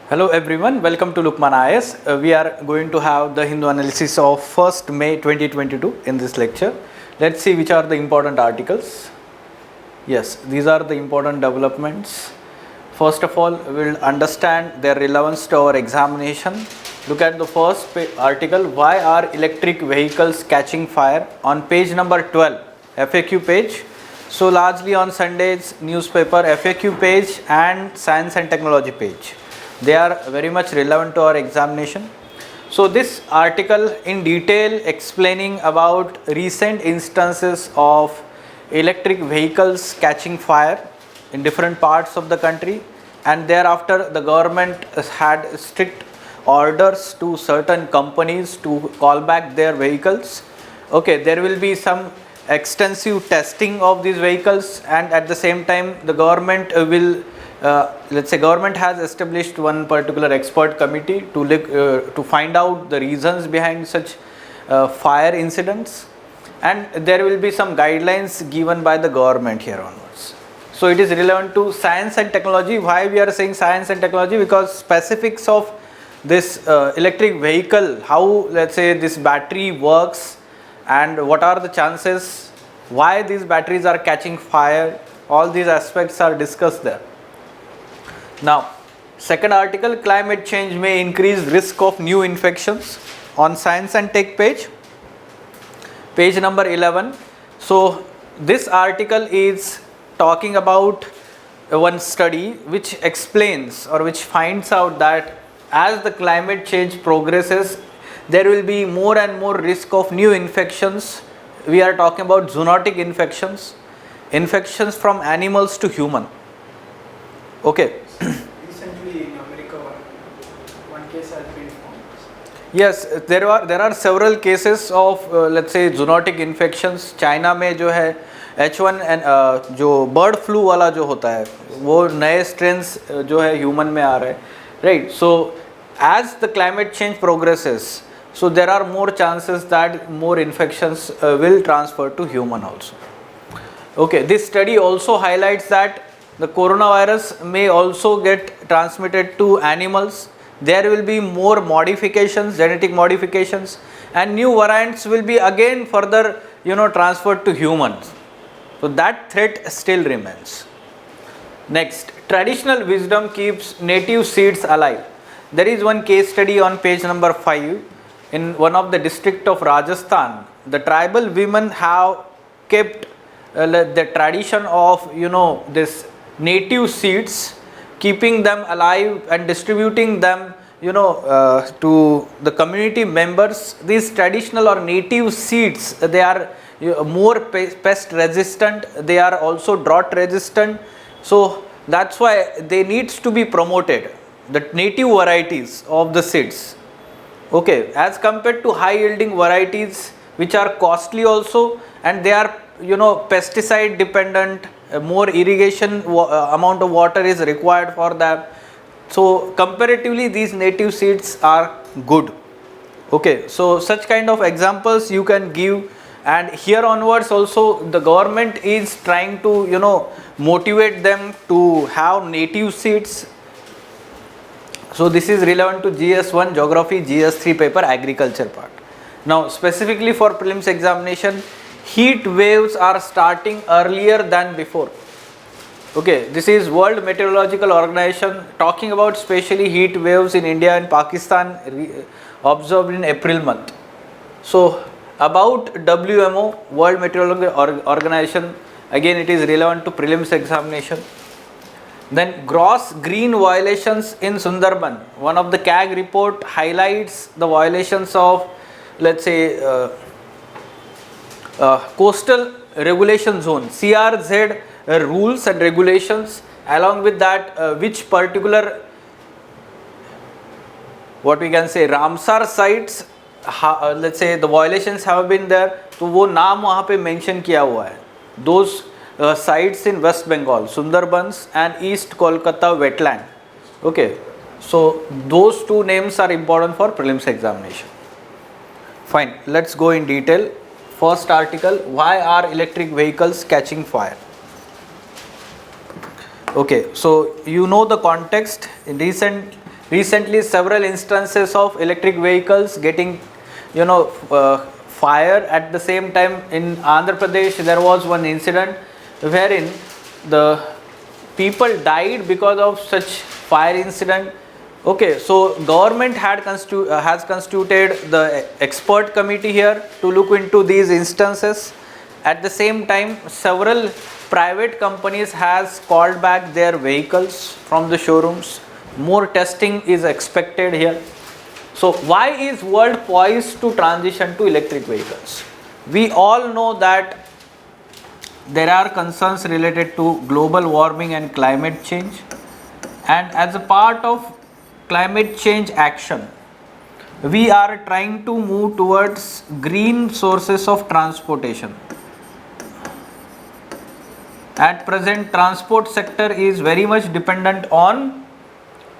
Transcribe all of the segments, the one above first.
Hello everyone, welcome to Lukmaan IS. We are going to have the Hindu analysis of 1st May 2022 in this lecture. Let's see which are the important articles. Yes, these are the important developments. First of all, we'll understand their relevance to our examination. Look at the first article, why are electric vehicles catching fire, on page number 12, FAQ page. So largely on Sunday's newspaper, FAQ page and science and technology page. They are very much relevant to our examination. So this article in detail explaining about recent instances of electric vehicles catching fire in different parts of the country, and thereafter the government had strict orders to certain companies to call back their vehicles. Okay, there will be some extensive testing of these vehicles, and at the same time the government will let's say government has established one particular expert committee to look to find out the reasons behind such fire incidents, and there will be some guidelines given by the government here onwards. So it is relevant to science and technology. Why we are saying science and technology? Because specifics of this electric vehicle, how let's say this battery works and what are the chances, why these batteries are catching fire, all these aspects are discussed there. Now, second article, climate change may increase risk of new infections, on science and tech page, page number 11. So this article is talking about one study which explains or which finds out that as the climate change progresses, there will be more and more risk of new infections. We are talking about zoonotic infections, infections from animals to human. Okay. Recently in America, one case has been found. Yes, there are several cases of let's say zoonotic infections. China में जो है H1N जो bird flu वाला जो होता है वो नए स्ट्रेन्स जो है ह्यूमन में आ रहे हैं, right? So as the climate change progresses, so there are more chances that more infections will transfer to human also. Okay, this study also highlights that the coronavirus may also get transmitted to animals. There will be more modifications, genetic modifications, and new variants will be again further transferred to humans. So that threat still remains. Next, traditional wisdom keeps native seeds alive. There is one case study on page number 5. In one of the district of Rajasthan, the tribal women have kept the tradition of this native seeds, keeping them alive and distributing them to the community members. These traditional or native seeds, they are more pest resistant, they are also drought resistant, so that's why they needs to be promoted, the native varieties of the seeds, okay, as compared to high yielding varieties which are costly also, and they are pesticide dependent, more irrigation amount of water is required for them. So comparatively these native seeds are good. Okay, so such kind of examples you can give, and here onwards also the government is trying to motivate them to have native seeds. So this is relevant to GS1 geography, GS3 paper agriculture part. Now specifically for prelims examination, heat waves are starting earlier than before. Okay, this is World Meteorological Organization talking about specially heat waves in India and Pakistan observed in April month. So about WMO, World Meteorological Organization, again it is relevant to prelims examination. Then gross green violations in Sundarban. One of the CAG report highlights the violations of, let's say, coastal regulation zone, CRZ rules and regulations, along with that which particular, what we can say, Ramsar sites, let's say the violations have been there, तो वो नाम वहाँ पे mention किया हुआ है. Those sites in West Bengal, Sundarbans and East Kolkata wetland. Okay, so those two names are important for prelims examination. Fine, let's go in detail. First article, why are electric vehicles catching fire? Okay, so you know the context. In recent recently several instances of electric vehicles getting fire. At the same time, in Andhra Pradesh there was one incident wherein the people died because of such fire incident. Okay, so government has constituted the expert committee here to look into these instances. At the same time, several private companies has called back their vehicles from the showrooms. More testing is expected here. So why is world poised to transition to electric vehicles? We all know that there are concerns related to global warming and climate change, and as a part of climate change action, we are trying to move towards green sources of transportation. At present, transport sector is very much dependent on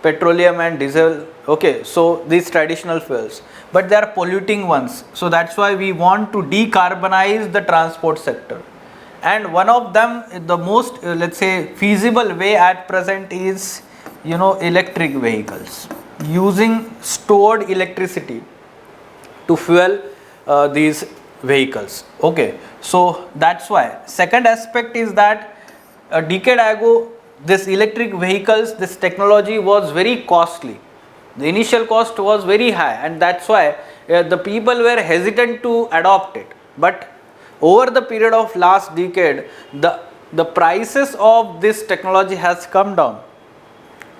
petroleum and diesel. Okay, so these traditional fuels, but they are polluting ones. So that's why we want to decarbonize the transport sector. And one of them, the most let's say feasible way at present is electric vehicles using stored electricity to fuel these vehicles. Okay, so that's why. Second aspect is that a decade ago this electric vehicles, this technology was very costly. The initial cost was very high, and that's why the people were hesitant to adopt it. But over the period of last decade, the prices of this technology has come down.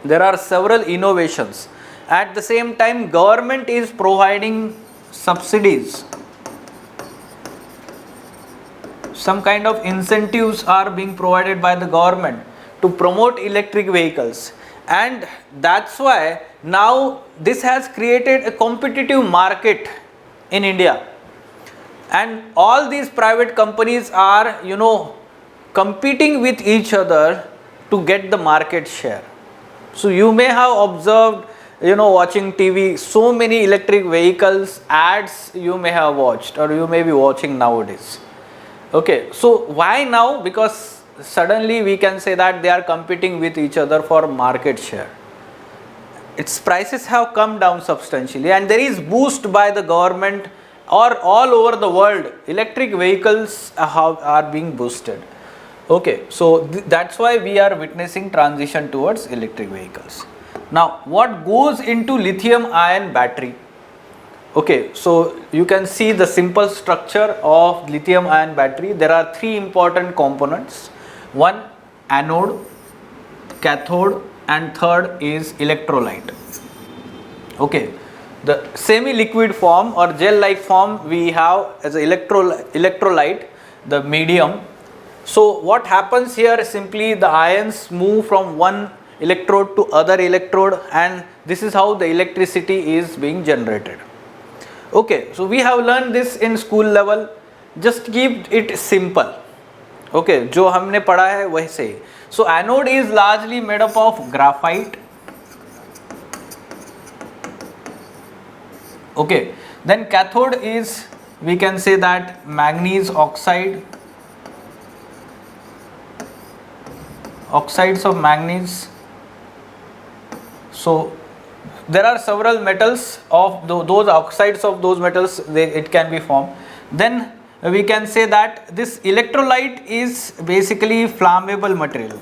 There are several innovations. At the same time, government is providing subsidies. Some kind of incentives are being provided by the government to promote electric vehicles, and that's why now this has created a competitive market in India, and all these private companies are competing with each other to get the market share. So you may have observed watching TV, so many electric vehicles ads you may have watched or you may be watching nowadays. Okay, so why now? Because suddenly we can say that they are competing with each other for market share. Its prices have come down substantially, and there is boost by the government, or all over the world electric vehicles are being boosted. Okay, so that's why we are witnessing transition towards electric vehicles. Now what goes into lithium ion battery? Okay, so you can see the simple structure of lithium ion battery. There are three important components. One, anode, cathode, and third is electrolyte. Okay, the semi-liquid form or gel-like form we have as a electrolyte, the medium. So what happens here, simply the ions move from one electrode to other electrode, and this is how the electricity is being generated. Okay, so we have learned this in school level. Just keep it simple. Okay, जो हमने पढ़ा है वैसे ही. So anode is largely made up of graphite. Okay, then cathode is, we can say that, manganese oxide, oxides of manganese. So there are several metals of those oxides of those metals, it can be formed. Then we can say that this electrolyte is basically flammable material.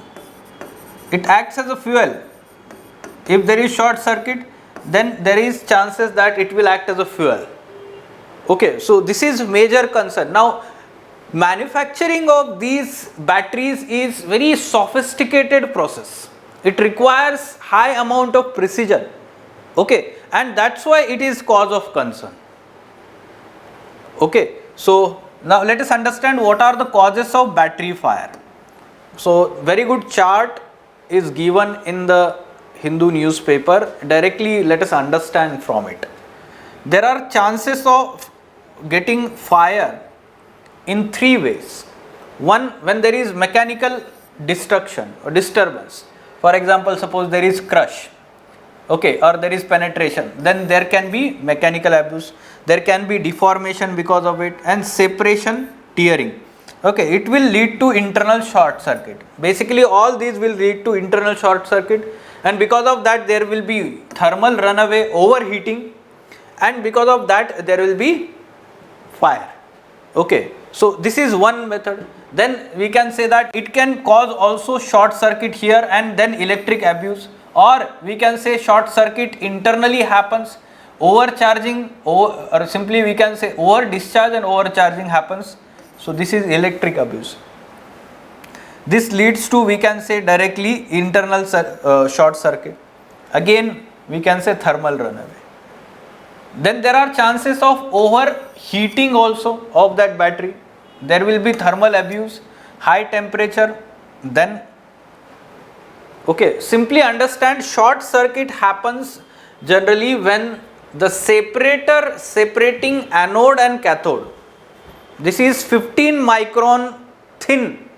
It acts as a fuel. If there is short circuit, then there is chances that it will act as a fuel. Okay, so this is major concern. Now manufacturing of these batteries is very sophisticated process. It requires high amount of precision. Okay, and that's why it is cause of concern. Okay, so now let us understand what are the causes of battery fire. So very good chart is given in the Hindu newspaper. Directly let us understand from it. There are chances of getting fire in three ways. One, when there is mechanical destruction or disturbance. For example, suppose there is crush, okay, or there is penetration, then there can be mechanical abuse. There can be deformation because of it, and separation, tearing. Okay, it will lead to internal short circuit. Basically all these will lead to internal short circuit, and because of that there will be thermal runaway, overheating, and because of that there will be fire. Okay, so this is one method. Then we can say that it can cause also short circuit here and then electric abuse, or we can say short circuit internally happens, overcharging, or simply we can say over discharge and overcharging happens. So this is electric abuse. This leads to, we can say, directly internal short circuit. Again we can say thermal runaway. Then there are chances of overheating also of that battery. There will be thermal abuse, high temperature. Then okay, simply understand, short circuit happens generally when the separator separating anode and cathode, this is 15 micron thin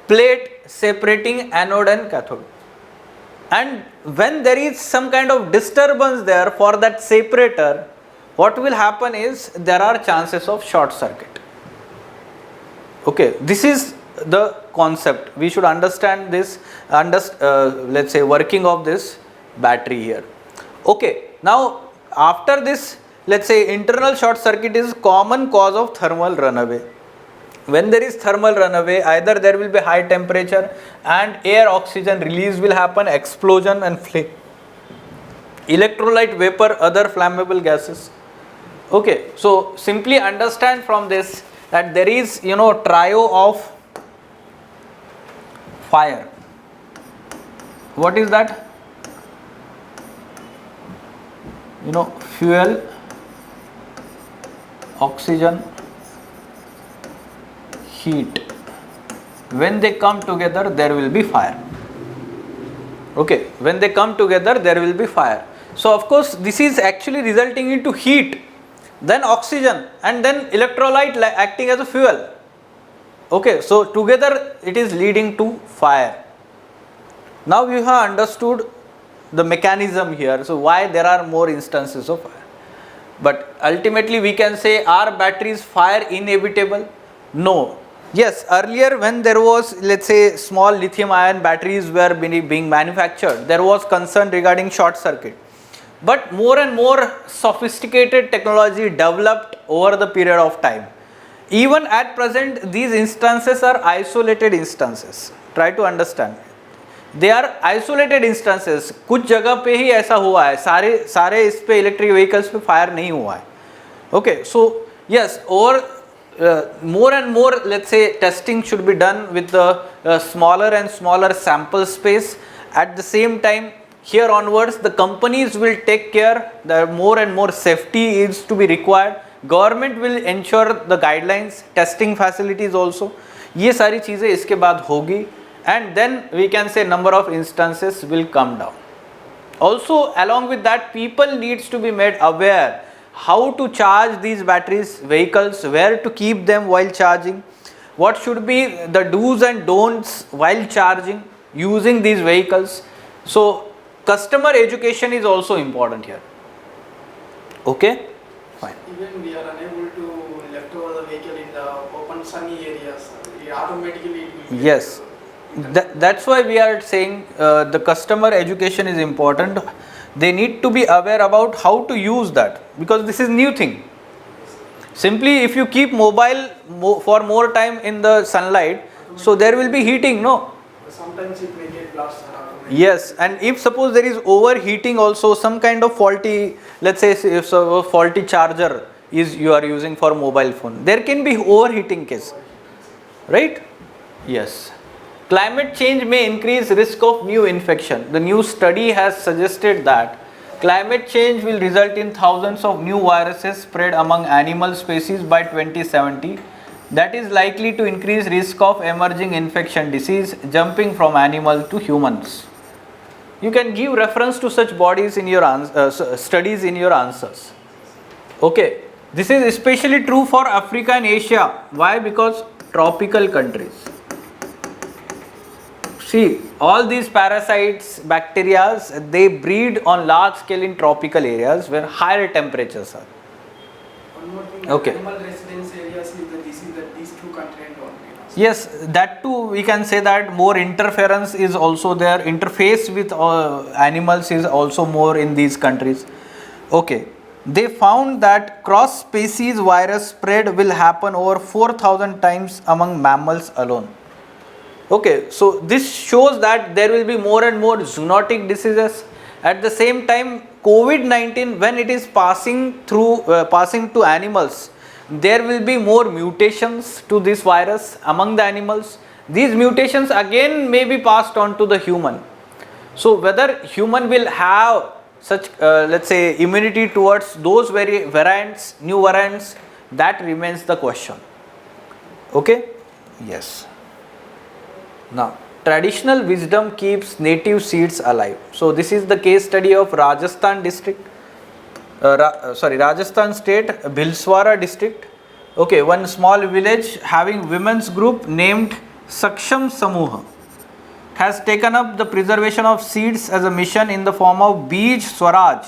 plate separating anode and cathode, and when there is some kind of disturbance there for that separator, what will happen is there are chances of short circuit. Okay, this is the concept. We should understand this, let's say working of this battery here. Okay, now after this, let's say internal short circuit is common cause of thermal runaway. When there is thermal runaway, either there will be high temperature and air oxygen release will happen, explosion and flame, electrolyte vapor, other flammable gases. Okay, so simply understand from this that there is, trio of fire. What is that? Fuel, oxygen, heat. When they come together, there will be fire. Okay, when they come together, there will be fire. So of course this is actually resulting into heat, then oxygen, and then electrolyte acting as a fuel. Okay, so together it is leading to fire. Now you have understood the mechanism here, so why there are more instances of fire. But ultimately we can say, are batteries fire inevitable? No. Yes, earlier when there was, let's say, small lithium ion batteries were being manufactured, there was concern regarding short circuit. But more and more sophisticated technology developed over the period of time. Even at present, these instances are isolated instances. Try to understand. They are isolated instances. कुछ जगह पे ही ऐसा हुआ है, सारे इस पे electric vehicles पे फायर नहीं हुआ है. Okay, so yes, more and more, let's say, testing should be done with the smaller and smaller sample space. At the same time, here onwards, the companies will take care that more and more safety is to be required. Government will ensure the guidelines, testing facilities also. ये सारी चीज़ें इसके बाद होगी, and then we can say number of instances will come down. Also, along with that, people needs to be made aware how to charge these batteries, vehicles, where to keep them while charging, what should be the do's and don'ts while charging, using these vehicles. So customer education is also important here. Okay, fine. Even we are unable to left over the vehicle in the open sunny areas, automatically it will be. Yes, that's why we are saying the customer education is important. They need to be aware about how to use that, because this is new thing. Simply if you keep mobile for more time in the sunlight, so there will be heating, no? Sometimes it may get blasted. Yes, and if suppose there is overheating also, some kind of faulty, let's say if a faulty charger is you are using for mobile phone, there can be overheating case, right? Yes. Climate change may increase risk of new infection. The new study has suggested that climate change will result in thousands of new viruses spread among animal species by 2070. That is likely to increase risk of emerging infection disease jumping from animal to humans. You can give reference to such bodies in your studies in your answers. Okay, this is especially true for Africa and Asia. Why? Because tropical countries. See, all these parasites, bacteria, they breed on large scale in tropical areas where higher temperatures are. One more thing, Okay. animal residence areas is these two continents only. Yes, that too we can say that more interference is also there. Interface with animals is also more in these countries. Okay, they found that cross species virus spread will happen over 4,000 times among mammals alone. Okay, so this shows that there will be more and more zoonotic diseases. At the same time, COVID-19, when it is passing to animals, there will be more mutations to this virus among the animals. These mutations again may be passed on to the human. So whether human will have such let's say immunity towards those variants, new variants, that remains the question. Okay? Yes. Now, traditional wisdom keeps native seeds alive. So this is the case study of Rajasthan district, Rajasthan state, Bhilswara district. Okay, one small village having women's group named Saksham Samuha has taken up the preservation of seeds as a mission in the form of Bij Swaraj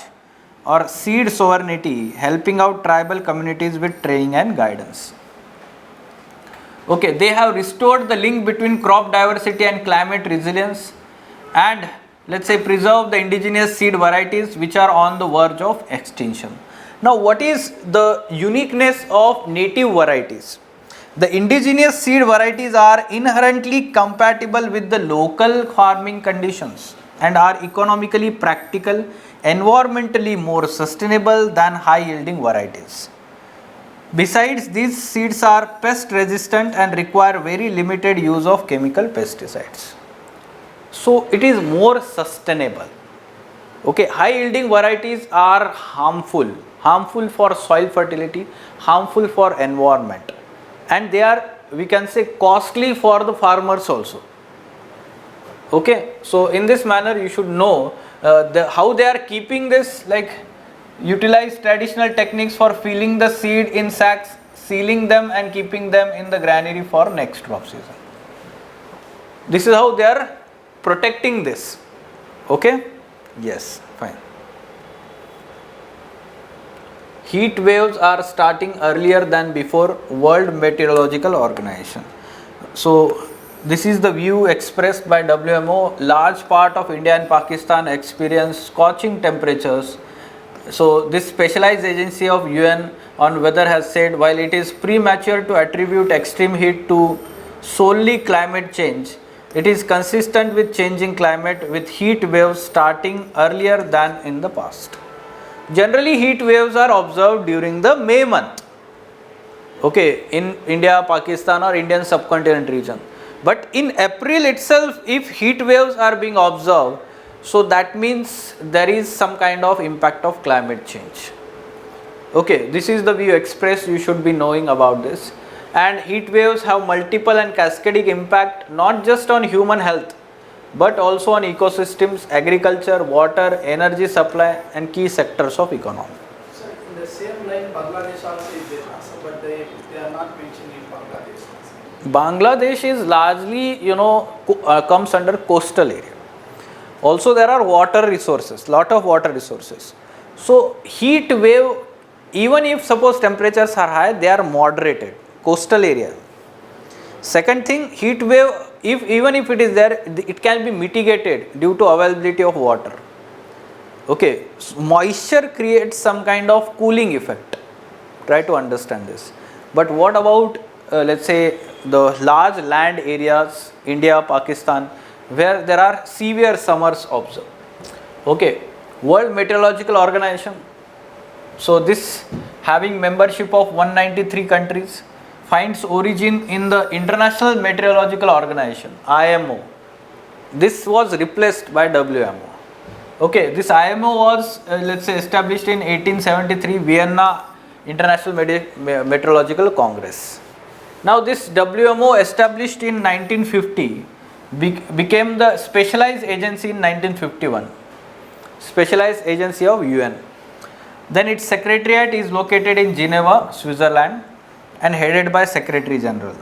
or seed sovereignty, helping out tribal communities with training and guidance. Okay, they have restored the link between crop diversity and climate resilience, and let's say preserve the indigenous seed varieties which are on the verge of extinction. Now, what is the uniqueness of native varieties? The indigenous seed varieties are inherently compatible with the local farming conditions and are economically practical, environmentally more sustainable than high yielding varieties. Besides, these seeds are pest resistant and require very limited use of chemical pesticides. So it is more sustainable. Okay, high yielding varieties are harmful for soil fertility, harmful for environment, and they are, we can say, costly for the farmers also. Okay, so in this manner you should know how they are keeping this, like utilize traditional techniques for filling the seed in sacks, sealing them and keeping them in the granary for next crop season. This is how they are protecting this. Okay? Yes, fine. Heat waves are starting earlier than before, World Meteorological Organization. So this is the view expressed by WMO. Large part of India and Pakistan experience scorching temperatures. So this specialized agency of UN on weather has said, while it is premature to attribute extreme heat to solely climate change, it is consistent with changing climate, with heat waves starting earlier than in the past. Generally, heat waves are observed during the May month, okay, in India, Pakistan or Indian subcontinent region. But in April itself, if heat waves are being observed, so that means there is some kind of impact of climate change. Okay, this is the view expressed, you should be knowing about this. And heat waves have multiple and cascading impact not just on human health, but also on ecosystems, agriculture, water, energy supply and key sectors of economy. So in the same line, Bangladesh also is there, but they are not mentioned in Bangladesh. Bangladesh is largely, comes under coastal area. Also there are water resources, lot of water resources. So heat wave, even if suppose temperatures are high, they are moderated, coastal area. Second thing, heat wave, even if it is there, it can be mitigated due to availability of water. Okay, so moisture creates some kind of cooling effect. Try to understand this. But what about let's say the large land areas, India, Pakistan, where there are severe summers observed. Okay, World Meteorological Organization. So this having membership of 193 countries finds origin in the International Meteorological Organization, IMO. This was replaced by WMO. Okay, this IMO was let's say established in 1873, Vienna International Meteorological Congress. Now this WMO established in 1950 became the specialized agency in 1951, specialized agency of UN. Then its secretariat is located in Geneva, Switzerland and headed by Secretary General.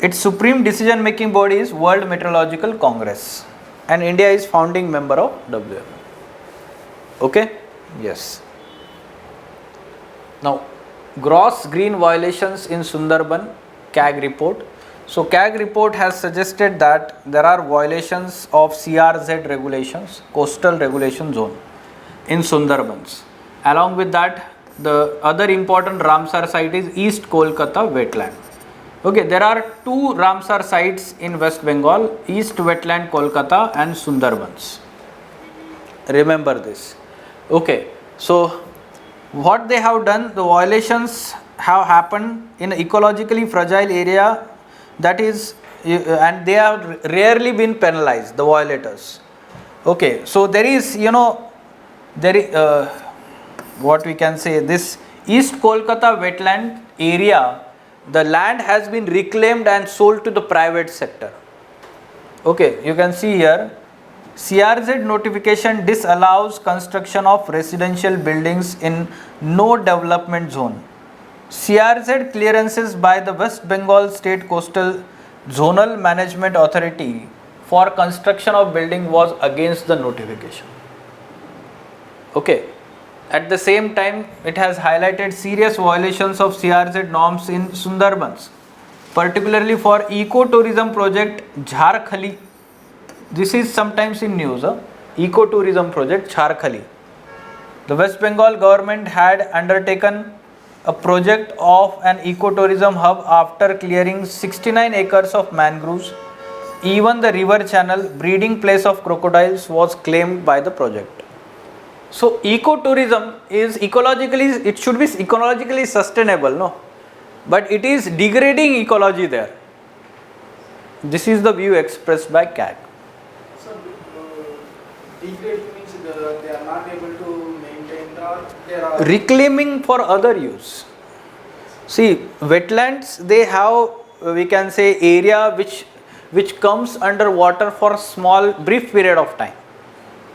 Its supreme decision making body is World Meteorological Congress and India is founding member of WMO. Okay? Yes. Now, gross green violations in Sundarban, CAG report. So CAG report has suggested that there are violations of CRZ regulations, coastal regulation zone in Sundarbans. Along with that, the other important Ramsar site is East Kolkata wetland. Okay, there are two Ramsar sites in West Bengal, East Wetland Kolkata and Sundarbans. Remember this. Okay, so what they have done, the violations have happened in an ecologically fragile area, that is, and they have rarely been penalized, the violators. Okay, so there is, there is, what we can say, this East Kolkata wetland area, the land has been reclaimed and sold to the private sector. Okay, you can see here, CRZ notification disallows construction of residential buildings in no development zone. CRZ clearances by the West Bengal State Coastal Zonal Management Authority for construction of building was against the notification. Okay. At the same time, it has highlighted serious violations of CRZ norms in Sundarbans, particularly for ecotourism project Jharkhali. This is sometimes in news, ecotourism project Jharkhali. The West Bengal government had undertaken a project of an ecotourism hub after clearing 69 acres of mangroves. Even the river channel, breeding place of crocodiles, was claimed by the project. So ecotourism is ecologically, it should be ecologically sustainable, no? But it is degrading ecology there. This is the view expressed by CAG. So degrading means they are not able to maintain they are reclaiming for other use. See, wetlands, they have, we can say, area which comes under water for a small brief period of time.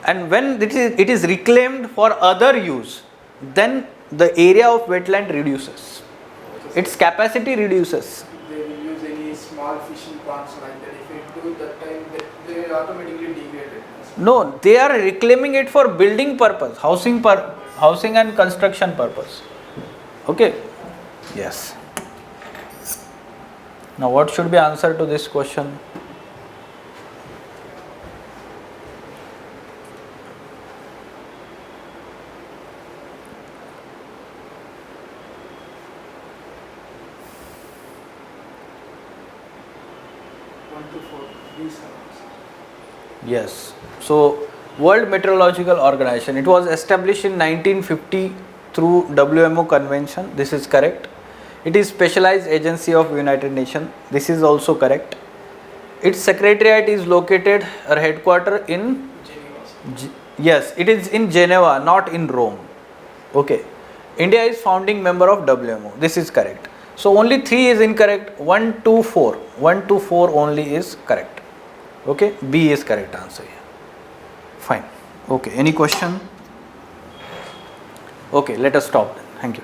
And when it is reclaimed for other use, then the area of wetland reduces. Its capacity reduces. They will use any small fishing ponds like that. If it do that time, they automatically degrade it. No, they are reclaiming it for building purpose, housing and construction purpose. Okay? Yes. Now what should be answer to this question? Yes. So, World Meteorological Organization, it was established in 1950 through WMO convention. This is correct. It is specialized agency of United Nations. This is also correct. Its secretariat is located or headquarter in Geneva. Yes, it is in Geneva, not in Rome. Okay. India is founding member of WMO. This is correct. So only 3 is incorrect. 1, 2, 4. 1, 2, 4 only is correct. Okay, B is correct answer here. Fine. Okay, any question? Okay, let us stop then. Thank you.